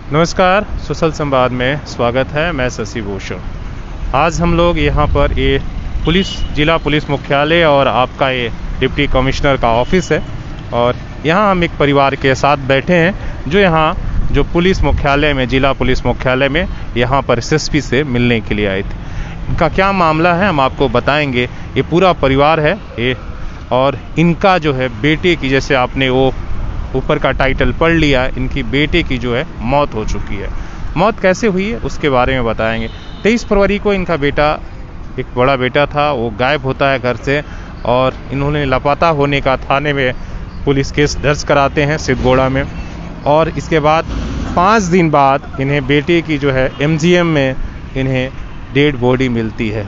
नमस्कार, सोशल संवाद में स्वागत है। मैं शशि भूषण। आज हम लोग यहाँ पर ये जिला पुलिस मुख्यालय और आपका ये डिप्टी कमिश्नर का ऑफिस है और यहाँ हम एक परिवार के साथ बैठे हैं जो पुलिस मुख्यालय में, जिला पुलिस मुख्यालय में यहाँ पर एसएसपी से मिलने के लिए आए थे। इनका क्या मामला है हम आपको बताएंगे। ये पूरा परिवार है ये, और इनका जो है बेटे की, जैसे आपने वो ऊपर का टाइटल पढ़ लिया, इनकी बेटे की जो है मौत हो चुकी है। मौत कैसे हुई है उसके बारे में बताएंगे। 23 फरवरी को इनका बेटा, एक बड़ा बेटा था, वो गायब होता है घर से और इन्होंने लापता होने का थाने में पुलिस केस दर्ज कराते हैं सिद्धगोड़ा में। और इसके बाद 5 दिन बाद इन्हें बेटे की जो है एमजीएम में इन्हें डेड बॉडी मिलती है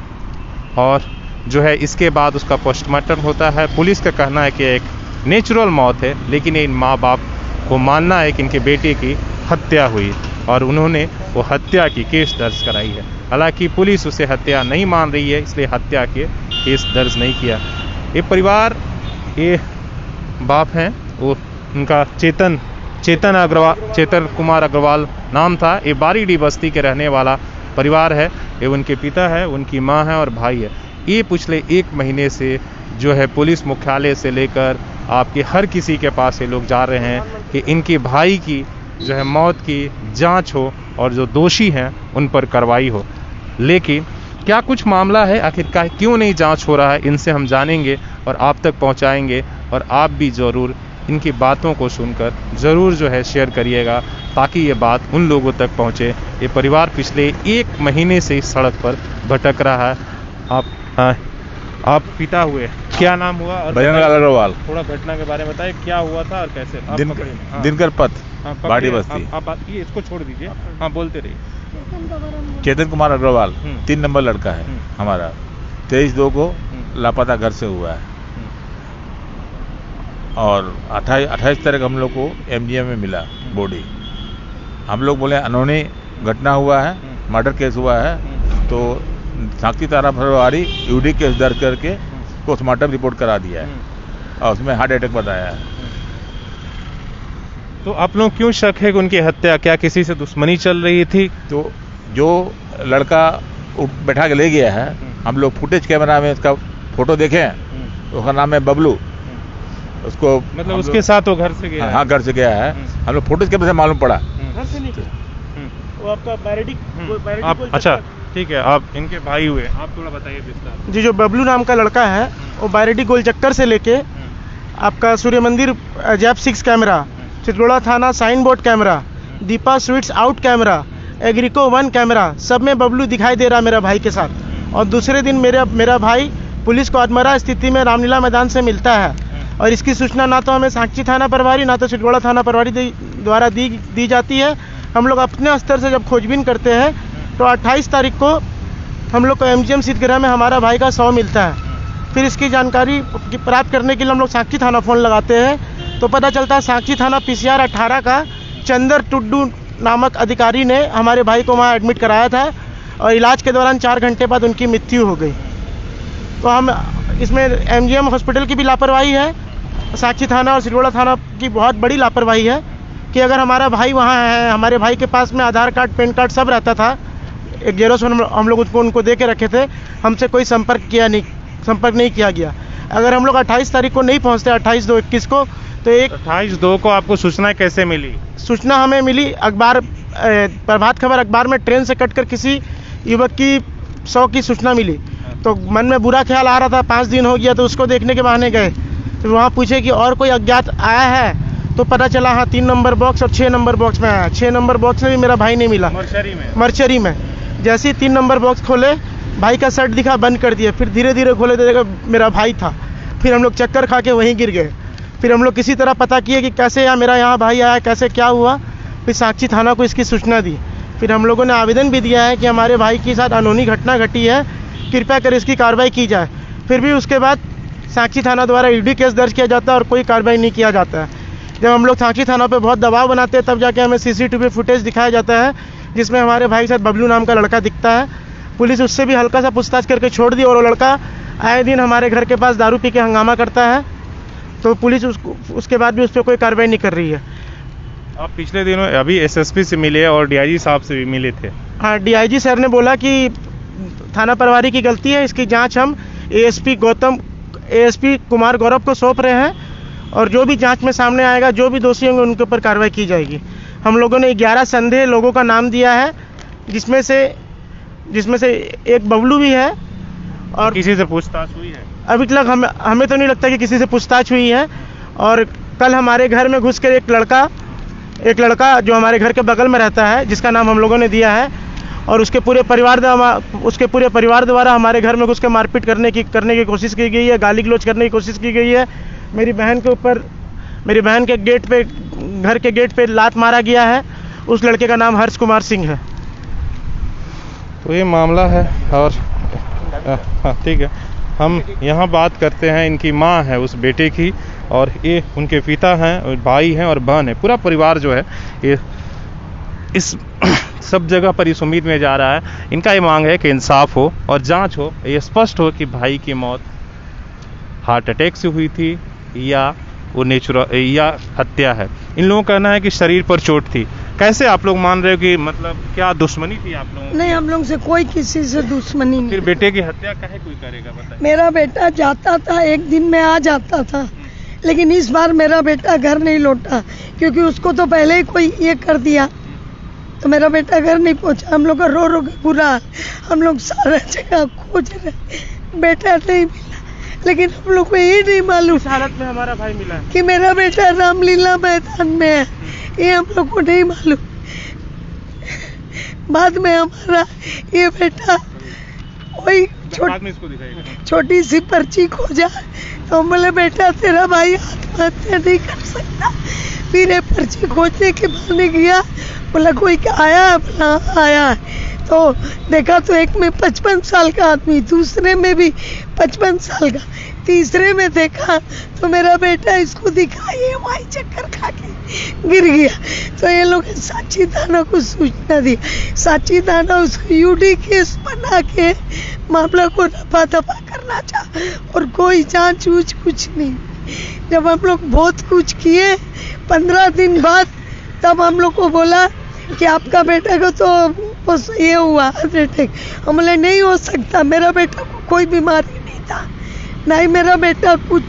और जो है इसके बाद उसका पोस्टमार्टम होता है। पुलिस का कहना है कि एक नेचुरल मौत है, लेकिन इन माँ बाप को मानना है कि इनके बेटे की हत्या हुई और उन्होंने वो हत्या की केस दर्ज कराई है। हालांकि पुलिस उसे हत्या नहीं मान रही है, इसलिए हत्या के केस दर्ज नहीं किया। ये परिवार, ये बाप हैं, वो उनका चेतन कुमार अग्रवाल नाम था। ये बारीडी बस्ती के रहने वाला परिवार है। ये उनके पिता है, उनकी माँ है और भाई है। ये पिछले 1 महीने से जो है पुलिस मुख्यालय से लेकर आपके हर किसी के पास ये लोग जा रहे हैं कि इनके भाई की जो है मौत की जांच हो और जो दोषी हैं उन पर कार्रवाई हो। लेकिन क्या कुछ मामला है, आखिरकार क्यों नहीं जांच हो रहा है, इनसे हम जानेंगे और आप तक पहुंचाएंगे। और आप भी ज़रूर इनकी बातों को सुनकर ज़रूर जो है शेयर करिएगा, ताकि ये बात उन लोगों तक पहुंचे। ये परिवार पिछले 1 महीने से इस सड़क पर भटक रहा है। आप पिता हुए, क्या नाम हुआ? और बजरंगलाल अग्रवाल। थोड़ा घटना के बारे में बताइए, क्या हुआ था और कैसे? दिनकर पथ, बाड़ी बस्ती। आप ये इसको छोड़ दीजिए, हाँ बोलते रहिए। चेतन कुमार अग्रवाल 3 नंबर लड़का है हमारा। 23/2 को लापता घर से हुआ है और 28 तारीख हम लोग को एमजीएम में मिला बॉडी। हम लोग बोले अनहोनी घटना हुआ है, मर्डर केस हुआ है, तो साक्षी थाना फरवरी यूडी केस दर्ज करके पोस्टमार्टम रिपोर्ट करा दिया है और उसमें हार्ट अटैक बताया है। तो आप लोग क्यों शक है कि उनकी हत्या, क्या किसी से दुश्मनी चल रही थी? तो जो लड़का बैठा के ले गया है, हम लोग फुटेज कैमरा में उसका फोटो देखे हैं, उसका नाम है बबलू। उसको मतलब उसके साथ वो घर से गया? हाँ, घर से गया है। हम लोग फुटेज कैमरे से मालूम पड़ा। घर से नहीं वो आपका बैरिडी। अच्छा ठीक है, आप इनके भाई हुए, आप थोड़ा बताइए विस्तार। जी, जो बबलू नाम का लड़का है वो बैरिडी गोल चक्कर से लेके आपका सूर्य मंदिर जैप 6 कैमरा, चित्तगोड़ा थाना sign board camera, Deepa sweets out camera, Agrico 1 camera, सब में बबलू दिखाई दे रहा मेरा भाई के साथ। और दूसरे दिन मेरा भाई पुलिस को अधमरा स्थिति में रामलीला मैदान से मिलता है और इसकी सूचना ना तो हमें साक्षी थाना प्रभारी ना तो चित्तगोड़ा थाना प्रभारी द्वारा दी जाती है। हम लोग अपने स्तर से जब खोजबीन करते हैं तो 28 तारीख को हम लोग को एमजीएम सिद्धगोड़ा में हमारा भाई का शव मिलता है। फिर इसकी जानकारी प्राप्त करने के लिए हम लोग साक्षी थाना फ़ोन लगाते हैं तो पता चलता है साक्षी थाना PCR 18 का चंदर टुड्डू नामक अधिकारी ने हमारे भाई को वहाँ एडमिट कराया था और इलाज के दौरान 4 घंटे बाद उनकी मृत्यु हो गई। तो हम इसमें एमजीएम हॉस्पिटल की भी लापरवाही है, साक्षी थाना और सिद्धगोड़ा थाना की बहुत बड़ी लापरवाही है कि अगर हमारा भाई वहाँ है, हमारे भाई के पास में आधार कार्ड, पैन कार्ड सब रहता था, एक जेरोस हम लोग उनको दे के रखे थे, हमसे कोई संपर्क नहीं किया गया। अगर हम लोग 28 तारीख को नहीं पहुँचते, 28/2/21 को, तो 28/2 को आपको सूचना कैसे मिली? सूचना हमें मिली अखबार, प्रभात खबर अखबार में ट्रेन से कटकर किसी युवक की 100 की सूचना मिली। तो मन में बुरा ख्याल आ रहा था, 5 दिन हो गया, तो उसको देखने के बहाने गए तो वहाँ पूछे कि और कोई अज्ञात आया है, तो पता चला हाँ 3 नंबर बॉक्स और 6 नंबर बॉक्स में आया। 6 नंबर बॉक्स में भी मेरा भाई नहीं मिला, मर्चरी में। जैसे ही 3 नंबर बॉक्स खोले, भाई का शर्ट दिखा, बंद कर दिया। फिर धीरे धीरे खोले तो देखा मेरा भाई था। फिर हम लोग चक्कर खा के वहीं गिर गए। फिर हम लोग किसी तरह पता किए कि कैसे मेरा यहाँ भाई आया, कैसे क्या हुआ। फिर साक्षी थाना को इसकी सूचना दी। फिर हम लोगों ने आवेदन भी दिया है कि हमारे भाई के साथ अनहोनी घटना घटी है, कृपया कर इसकी कार्रवाई की जाए। फिर भी उसके बाद साक्षी थाना द्वारा ईडी केस दर्ज किया जाता है और कोई कार्रवाई नहीं किया जाता है। जब हम लोग साक्षी थाना पे बहुत दबाव बनाते हैं तब जाके हमें CCTV फुटेज दिखाया जाता है जिसमें हमारे भाई के साथ बबलू नाम का लड़का दिखता है। पुलिस उससे भी हल्का सा पूछताछ करके छोड़ दी और वो लड़का आए दिन हमारे घर के पास दारू पी के हंगामा करता है, तो पुलिस उसके बाद भी उस पर कोई कार्रवाई नहीं कर रही है। आप पिछले दिनों अभी एसएसपी से मिले और डीआईजी साहब से भी मिले थे। हाँ, डीआईजी सर ने बोला कि थाना प्रभारी की गलती है, इसकी जांच हम एएसपी कुमार गौरव को सौंप रहे हैं और जो भी जांच में सामने आएगा, जो भी दोषी होंगे उनके ऊपर कार्रवाई की जाएगी। हम लोगों ने 11 संदेह लोगों का नाम दिया है, जिसमें से एक बबलू भी है। और किसी से पूछताछ हुई है? अभी तक हमें तो नहीं लगता कि किसी से पूछताछ हुई है। और कल हमारे घर में घुसकर एक लड़का जो हमारे घर के बगल में रहता है, जिसका नाम हम लोगों ने दिया है, और उसके पूरे परिवार द्वारा हमारे घर में घुस के मारपीट करने की कोशिश की गई है, गाली गलौज करने की कोशिश की गई है। मेरी बहन के घर के गेट पे लात मारा गया है। उस लड़के का नाम हर्ष कुमार सिंह है। तो ये मामला है। और हाँ, ठीक है, हम यहाँ बात करते हैं, इनकी माँ है उस बेटे की, और ये उनके पिता हैं, और भाई हैं और बहन है। पूरा परिवार जो है ये इस सब जगह पर इस उम्मीद में जा रहा है। इनका ये मांग है कि इंसाफ हो और जांच हो, ये स्पष्ट हो कि भाई की मौत हार्ट अटैक से हुई थी या वो नेचुरल या हत्या है। इन लोगों का कहना है कि शरीर पर चोट थी। कैसे आप लोग मान रहे हो कि मतलब क्या दुश्मनी थी आप लोगों? नहीं, हम लोग से कोई किसी से दुश्मनी नहीं। फिर बेटे की हत्या काहे कोई करेगा बताइए? मेरा बेटा जाता था, एक दिन में आ जाता था, लेकिन इस बार मेरा बेटा घर नहीं लौटा, क्योंकि उसको तो पहले ही कोई ये कर दिया, तो मेरा बेटा घर नहीं पहुंचा। हम लोग का रो के बुरा हाल, हम लोग सारा जगह खोज रहे, बेटा नहीं मिला। लेकिन हम लोग को ये नहीं मालूम इस हालत में हमारा भाई मिला है कि मेरा बेटा रामलीला मैदान में है, ये हम लोग को नहीं मालूम। बाद में हमारा ये बेटा वही छोटी सी पर्ची खोजा, तो हम बोले बेटा तेरा भाई आत्महत्या नहीं कर सकता। फिर ये पर्ची खोजने के बाद गया, बोला कोई आया है, बोला आया है, तो देखा तो एक में 55 साल का आदमी, दूसरे में भी 55 साल का, तीसरे में देखा तो मेरा बेटा इसको दिखा ये वही चक्कर खा के गिर गया। तो ये लोग साक्षी थाना को सूचना दी, साक्षी थाना उसको यूडी केस बना के मामला को रफा दफा करना चाहा, और कोई जांच ऊंच कुछ नहीं। जब हम लोग बहुत कुछ किए, 15 दिन बाद तब हम लोग को बोला कि आपका बेटा को तो ये हुआ हार्ट अटैक। हम बोले नहीं हो सकता, मेरा बेटा को कोई बीमारी नहीं था, नहीं मेरा बेटा कुछ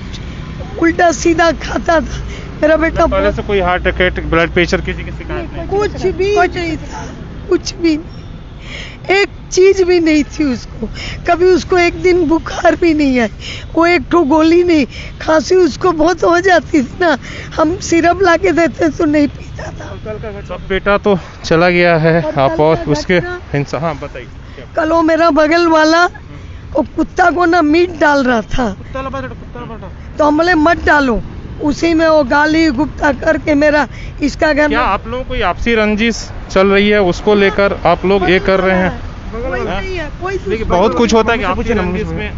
उल्टा सीधा खाता था। मेरा बेटा पहले से कोई हार्ट अटैक, ब्लड प्रेशर किसी की शिकायत नहीं? कुछ भी नहीं था, कुछ भी नहीं, एक चीज भी नहीं थी उसको। कभी उसको एक दिन बुखार भी नहीं आई, वो एक तो गोली नहीं, खांसी उसको बहुत हो जाती थी ना, हम सिरप ला के देते तो नहीं पीता था। सब बेटा तो चला गया है आप और उसके हाँ बताइए। कल वो मेरा बगल वाला वो कुत्ता को ना मीट डाल रहा था, तो हम बोले मत डालो, उसी में वो गाली गुप्ता करके मेरा इसका घर। क्या आप लोगों को आपसी रंजिश चल रही है, उसको लेकर आप लोग ये कर रहे हैं? कोई बहुत कुछ होता है कि आपसी रंजिश में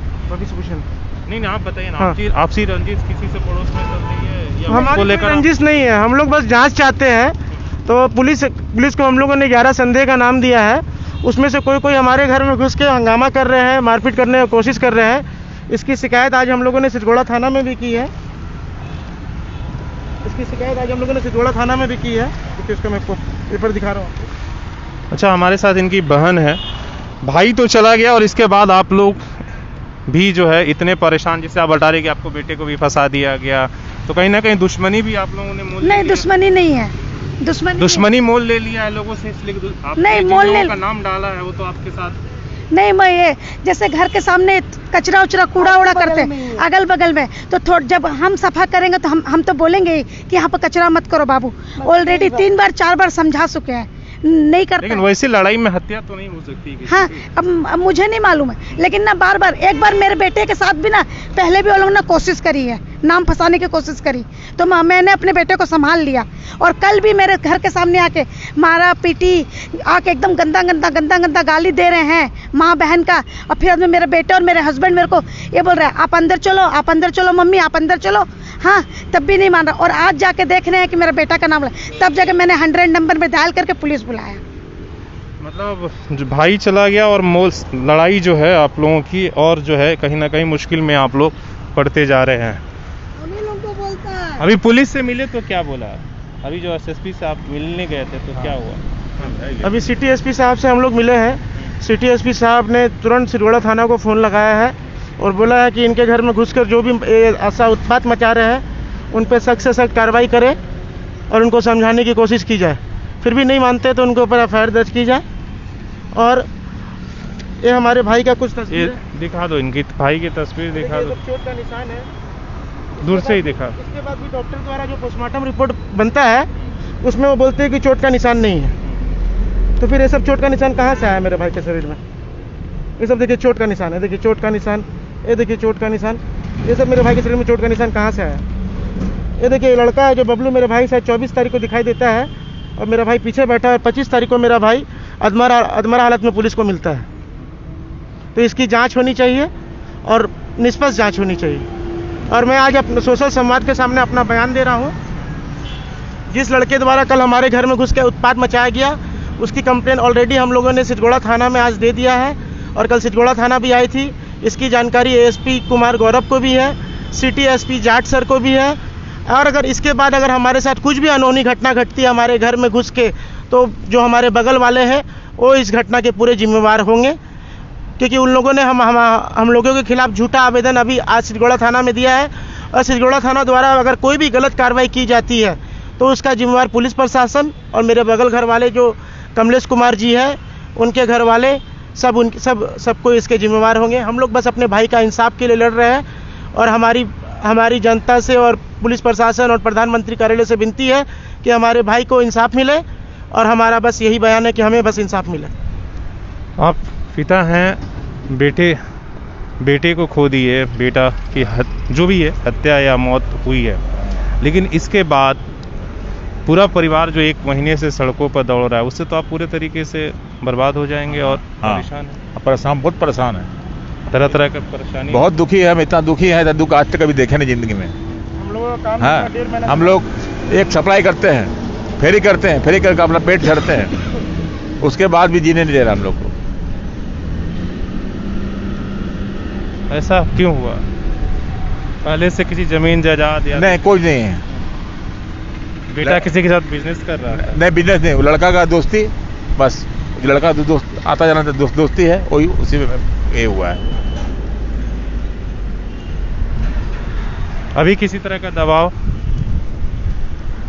नहीं, आप बताइए ना। आपसी रंजिश किसी से पड़ोस में चल रही है या उसको लेकर? रंजिश नहीं है, हम लोग बस जांच चाहते हैं। तो पुलिस को हम लोगों ने 11 संदेह का नाम दिया है, उसमें से कोई हमारे घर में घुस के हंगामा कर रहे हैं, मारपीट करने की कोशिश कर रहे हैं। इसकी शिकायत आज हम लोगों ने सिद्धगोड़ा थाना में भी की है। क्योंकि उसका मैं पेपर दिखा रहा हूँ। अच्छा, हमारे साथ इनकी बहन है। भाई तो चला गया और इसके बाद आप लोग भी जो है इतने परेशान, जैसे आप बता रहे कि आपको बेटे को भी फंसा दिया गया, तो कहीं ना कहीं दुश्मनी भी आप लोगों ने मोल नहीं, दुश्मनी नहीं है, दुश्मनी मोल ले लिया है लोगों से, इसलिए नहीं मोल का नाम डाला है वो तो आपके साथ नहीं। मैं ये जैसे घर के सामने कचरा उचरा कूड़ा उड़ा करते हैं अगल बगल में, तो जब हम सफा करेंगे तो हम तो बोलेंगे कि यहाँ पर कचरा मत करो बाबू। ऑलरेडी 3 बार 4 बार समझा चुके हैं, नहीं करते। लेकिन वैसी लड़ाई में हत्या तो नहीं हो सकती? हाँ, अब मुझे नहीं मालूम है, लेकिन ना बार बार, एक बार मेरे बेटे के साथ भी ना पहले भी वो लोग ने कोशिश करी है, नाम फंसाने की कोशिश करी, तो मैंने अपने बेटे को संभाल लिया। और कल भी मेरे घर के सामने आके मारा पीटी, आके एकदम गंदा गाली दे रहे हैं माँ बहन का। और फिर मेरे बेटे और मेरे हस्बैंड मेरे को ये बोल रहे हैं आप अंदर चलो मम्मी, आप अंदर चलो। हाँ, तब भी नहीं मान रहा। और आज जाके देख रहे हैं कि मेरा बेटा का नाम, तब जाके मैंने 100 नंबर पे डायल करके पुलिस बुलाया। मतलब भाई चला गया और लड़ाई जो है आप लोगों की, और जो है कहीं ना कहीं मुश्किल में आप लोग पड़ते जा रहे हैं। हम लोग को बोलता है। अभी पुलिस से मिले तो क्या बोला? अभी जो एसएसपी से आप मिलने गए थे तो क्या हुआ? अभी सिटी एसपी साहब से हम लोग मिले हैं। सिटी एसपी साहब ने तुरंत सिरगोड़ा थाना को फ़ोन लगाया है और बोला है कि इनके घर में घुसकर जो भी ऐसा उत्पात मचा रहे हैं उन पर सख्त से सख्त कार्रवाई करें और उनको समझाने की कोशिश की जाए। फिर भी नहीं मानते तो उनके ऊपर FIR दर्ज की जाए। और ये हमारे भाई का कुछ तस्वीर दिखा दो, इनकी भाई की तस्वीर दिखा दो। चोट का निशान है, दूर से ही दिखा। उसके बाद भी डॉक्टर द्वारा जो पोस्टमार्टम रिपोर्ट बनता है उसमें वो बोलते हैं कि चोट का निशान नहीं है। तो फिर ये सब चोट का निशान कहाँ से आया मेरे भाई के शरीर में? ये सब देखिए चोट का निशान है, देखिए चोट का निशान, ये देखिए चोट का निशान, ये सब मेरे भाई के शरीर में चोट का निशान कहाँ से आया? ये देखिए ये लड़का है जो बबलू, मेरे भाई शायद 24 तारीख को दिखाई देता है और मेरा भाई पीछे बैठा है। 25 तारीख को मेरा भाई अधमरा हालत में पुलिस को मिलता है। तो इसकी जांच होनी चाहिए और निष्पक्ष जांच होनी चाहिए। और मैं आज अपने सोशल संवाद के सामने अपना बयान दे रहा हूँ। जिस लड़के द्वारा कल हमारे घर में घुस के उत्पात मचाया गया उसकी कंप्लेन ऑलरेडी हम लोगों ने सिरगोड़ा थाना में आज दे दिया है और कल सिरगोड़ा थाना भी आई थी। इसकी जानकारी ASP कुमार गौरव को भी है, सिटी SP जाट सर को भी है। और अगर इसके बाद अगर हमारे साथ कुछ भी अनहोनी घटना घटती है हमारे घर में घुस के, तो जो हमारे बगल वाले हैं वो इस घटना के पूरे जिम्मेवार होंगे, क्योंकि उन लोगों ने हम लोगों के खिलाफ झूठा आवेदन अभी आज सिरगोड़ा थाना में दिया है। और सिरगोड़ा थाना द्वारा अगर कोई भी गलत कार्रवाई की जाती है तो उसका जिम्मेवार पुलिस प्रशासन और मेरे बगल घर वाले जो कमलेश कुमार जी हैं उनके घर वाले सबको इसके जिम्मेवार होंगे। हम लोग बस अपने भाई का इंसाफ के लिए लड़ रहे हैं और हमारी जनता से और पुलिस प्रशासन और प्रधानमंत्री कार्यालय से विनती है कि हमारे भाई को इंसाफ मिले और हमारा बस यही बयान है कि हमें बस इंसाफ मिले। आप पिता हैं, बेटे को खो दिए, बेटा की जो भी है हत्या या मौत हुई है, लेकिन इसके बाद पूरा परिवार जो 1 महीने से सड़कों पर दौड़ रहा है उससे तो आप पूरे तरीके से बर्बाद हो जाएंगे और परेशान है। बहुत परेशान है, तरह तरह का परेशानी, बहुत दुखी है। हम इतना दुखी है दुख आज तक कभी देखे नहीं जिंदगी में। हम लोगों का काम हाँ, हम लोग एक सप्लाई करते हैं, फेरी करते हैं, फेरी करके अपना पेट झड़ते हैं, उसके बाद भी जीने नहीं दे रहा हम लोग को। ऐसा क्यों हुआ? पहले से किसी जमीन जायदाद या नहीं, कोई नहीं है। बेटा किसी के साथ बिजनेस कर रहा है? नहीं, बिजनेस नहीं, वो लड़का का दोस्ती, बस लड़का दोस्त आता जाना दोस्ती है, वही उसी में ये हुआ है। अभी किसी तरह का दबाव?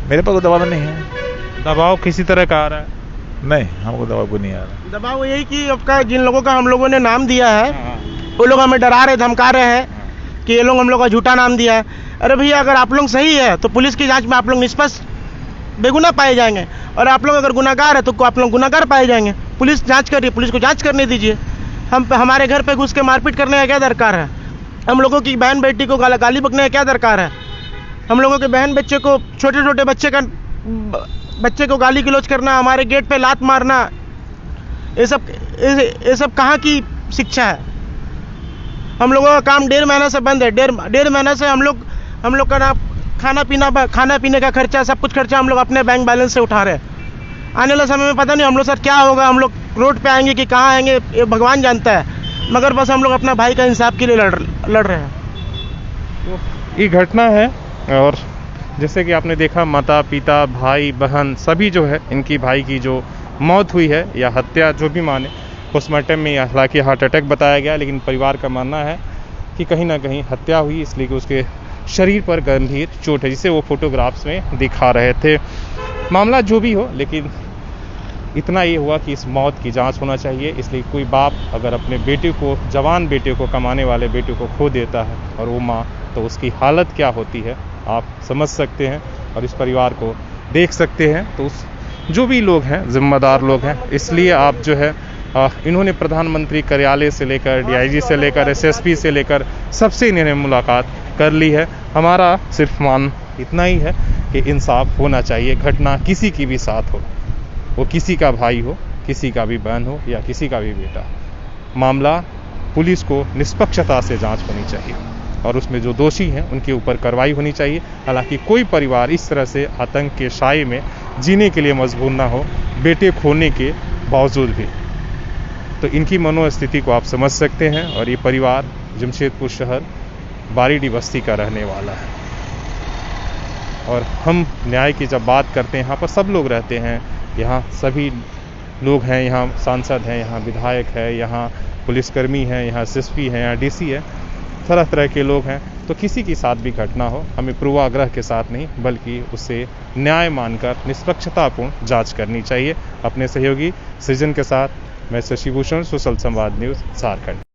मेरे पास कोई दबाव नहीं है। दबाव किसी तरह का आ रहा है? नहीं, हमको दबाव कोई नहीं आ रहा। दबाव यही कि आपका जिन लोगों का हम लोगों ने नाम दिया है वो लोग हमें डरा रहे, धमका रहे हैं कि ये लोग हम लोग का झूठा नाम दिया है। अरे भैया, अगर आप लोग सही है तो पुलिस की जांच में आप लोग निष्पक्ष बेगुनाह पाए जाएंगे और आप लोग अगर गुनाहगार है तो आप लोग गुनाहगार पाए जाएंगे। पुलिस जांच कर रही है, पुलिस को जांच करने दीजिए। हमारे घर पे घुस के मारपीट करने का क्या दरकार है? हम लोगों की बहन बेटी को गाली बकने का क्या दरकार है? हम लोगों के बहन बच्चे को, छोटे छोटे बच्चे को गाली गलौज करना, हमारे गेट पे लात मारना, ये सब कहाँ की शिक्षा है? हम लोगों का काम 1.5 महीना से बंद है। 1.5 महीना से हम लोग का ना खाना पीने का खर्चा, सब कुछ खर्चा हम लोग अपने बैंक बैलेंस से उठा रहे हैं। आने वाले समय में पता नहीं हम लोग सर क्या होगा, हम लोग रोड पे आएंगे कि कहाँ आएंगे ये भगवान जानता है, मगर बस हम लोग अपना भाई का इंसाफ के लिए लड़ रहे हैं। तो ये घटना है और जैसे कि आपने देखा माता पिता भाई बहन सभी जो है इनकी भाई की जो मौत हुई है या हत्या जो भी माने, पोस्टमार्टम में हालांकि हार्ट अटैक बताया गया, लेकिन परिवार का मानना है कि कहीं ना कहीं हत्या हुई, इसलिए कि उसके शरीर पर गंभीर चोट है, जिसे वो फोटोग्राफ्स में दिखा रहे थे। मामला जो भी हो, लेकिन इतना ये हुआ कि इस मौत की जांच होना चाहिए। इसलिए कोई बाप अगर अपने बेटे को, जवान बेटे को, कमाने वाले बेटे को खो देता है और वो माँ, तो उसकी हालत क्या होती है आप समझ सकते हैं और इस परिवार को देख सकते हैं। तो उस जो भी लोग हैं, जिम्मेदार लोग हैं, इसलिए आप जो है इन्होंने प्रधानमंत्री कार्यालय से लेकर DIG से लेकर SSP से लेकर सबसे इन्होंने मुलाकात कर ली है। हमारा सिर्फ मान इतना ही है कि इंसाफ होना चाहिए। घटना किसी की भी साथ हो, वो किसी का भाई हो, किसी का भी बहन हो या किसी का भी बेटा, मामला पुलिस को निष्पक्षता से जांच होनी चाहिए और उसमें जो दोषी हैं उनके ऊपर कार्रवाई होनी चाहिए। हालांकि कोई परिवार इस तरह से आतंक के साए में जीने के लिए मजबूर ना हो, बेटे खोने के बावजूद भी। तो इनकी मनोस्थिति को आप समझ सकते हैं और ये परिवार जमशेदपुर शहर बारीडी बस्ती का रहने वाला है। और हम न्याय की जब बात करते हैं, यहाँ पर सब लोग रहते हैं, यहाँ सभी लोग हैं, यहाँ सांसद हैं, यहाँ विधायक है, यहाँ पुलिसकर्मी हैं, यहाँ एसएसपी हैं, यहाँ डीसी है, तरह तरह के लोग हैं। तो किसी के साथ भी घटना हो, हमें पूर्वाग्रह के साथ नहीं बल्कि उसे न्याय मानकर निष्पक्षतापूर्ण जांच करनी चाहिए। अपने सहयोगी सृजन के साथ मैं शशि भूषण, सोशल संवाद न्यूज़, झारखंड।